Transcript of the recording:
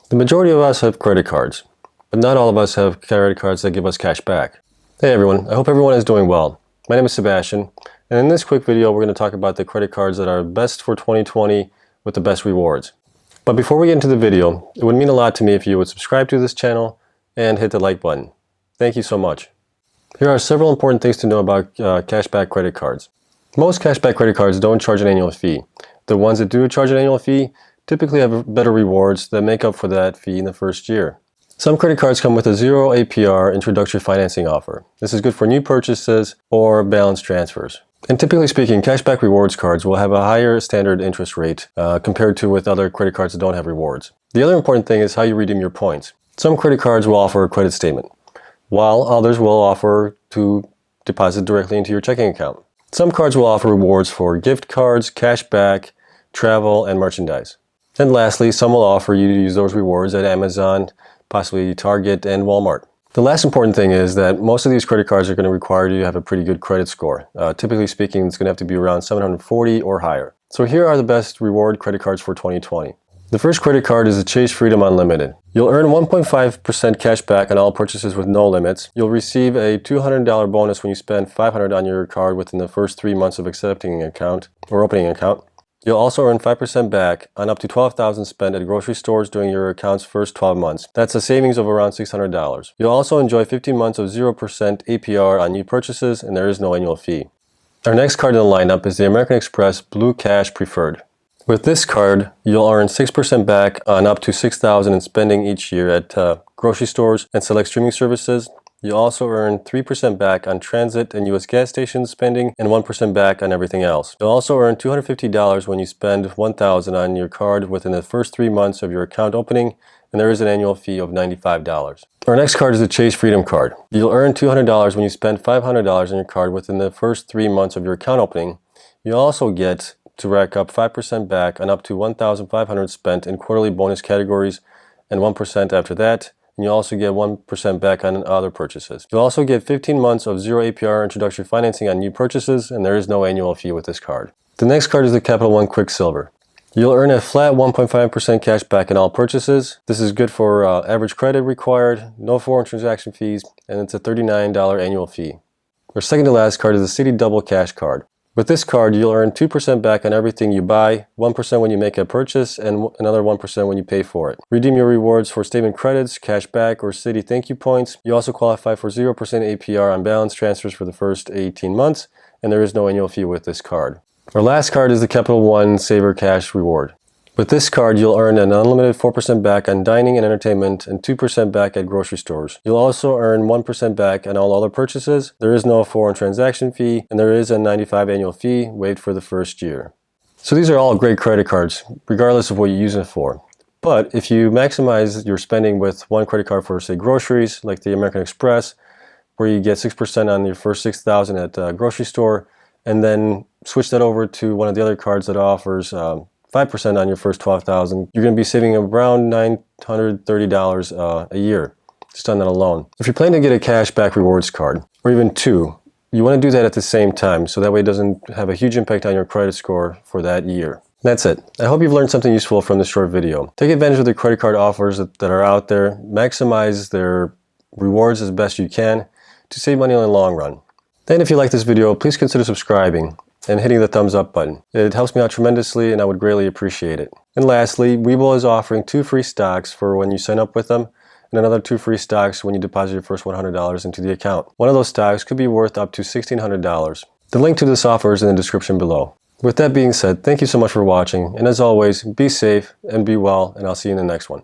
The majority of us have credit cards, but not all of us have credit cards that give us cash back. Hey everyone, I hope everyone is doing well. My name is Sebastian, and in this quick video we're going to talk about the credit cards that are best for 2020 with the best rewards. But before we get into the video, it would mean a lot to me if you would subscribe to this channel and hit the like button. Thank you so much. Here are several important things to know about cashback credit cards. Most cashback credit cards don't charge an annual fee. The ones that do charge an annual fee typically have better rewards that make up for that fee in the first year. Some credit cards come with a 0 APR introductory financing offer. This is good for new purchases or balance transfers. And typically speaking, cashback rewards cards will have a higher standard interest rate compared to with other credit cards that don't have rewards. The other important thing is how you redeem your points. Some credit cards will offer a credit statement, while others will offer to deposit directly into your checking account. Some cards will offer rewards for gift cards, cashback, travel, and merchandise. And lastly, some will offer you to use those rewards at Amazon, possibly Target, and Walmart. The last important thing is that most of these credit cards are going to require you to have a pretty good credit score. Typically speaking, it's going to have to be around 740 or higher. So here are the best reward credit cards for 2020. The first credit card is the Chase Freedom Unlimited. You'll earn 1.5% cash back on all purchases with no limits. You'll receive a $200 bonus when you spend $500 on your card within the first 3 months of accepting an account or opening an account. You'll also earn 5% back on up to $12,000 spent at grocery stores during your account's first 12 months. That's a savings of around $600. You'll also enjoy 15 months of 0% APR on new purchases, and there is no annual fee. Our next card in the lineup is the American Express Blue Cash Preferred. With this card, you'll earn 6% back on up to $6,000 in spending each year at grocery stores and select streaming services. You'll also earn 3% back on transit and U.S. gas station spending and 1% back on everything else. You'll also earn $250 when you spend $1,000 on your card within the first 3 months of your account opening, and there is an annual fee of $95. Our next card is the Chase Freedom Card. You'll earn $200 when you spend $500 on your card within the first 3 months of your account opening. You'll also get to rack up 5% back on up to $1,500 spent in quarterly bonus categories and 1% after that. And you'll also get 1% back on other purchases. You'll also get 15 months of 0 APR introductory financing on new purchases, and there is no annual fee with this card. The next card is the Capital One Quicksilver. You'll earn a flat 1.5% cash back in all purchases. This is good for average credit required, no foreign transaction fees, and it's a $39 annual fee. Our second to last card is the Citi Double Cash Card. With this card, you'll earn 2% back on everything you buy, 1% when you make a purchase, and another 1% when you pay for it. Redeem your rewards for statement credits, cash back, or Citi thank you points. You also qualify for 0% APR on balance transfers for the first 18 months, and there is no annual fee with this card. Our last card is the Capital One Saver Cash Reward. With this card, you'll earn an unlimited 4% back on dining and entertainment and 2% back at grocery stores. You'll also earn 1% back on all other purchases. There is no foreign transaction fee, and there is a $95 annual fee waived for the first year. So these are all great credit cards, regardless of what you use it for. But if you maximize your spending with one credit card for, say, groceries, like the American Express, where you get 6% on your first $6,000 at a grocery store, and then switch that over to one of the other cards that offers 5% on your first $12,000, you're going to be saving around $930 a year, just on that alone. If you're planning to get a cashback rewards card, or even two, you want to do that at the same time, so that way it doesn't have a huge impact on your credit score for that year. That's it. I hope you've learned something useful from this short video. Take advantage of the credit card offers that are out there, maximize their rewards as best you can to save money in the long run. Then if you like this video, please consider subscribing and hitting the thumbs up button. It helps me out tremendously and I would greatly appreciate it. And lastly, Webull is offering 2 free stocks for when you sign up with them and another 2 free stocks when you deposit your first $100 into the account. One of those stocks could be worth up to $1,600. The link to this offer is in the description below. With that being said, thank you so much for watching, and as always, be safe and be well, and I'll see you in the next one.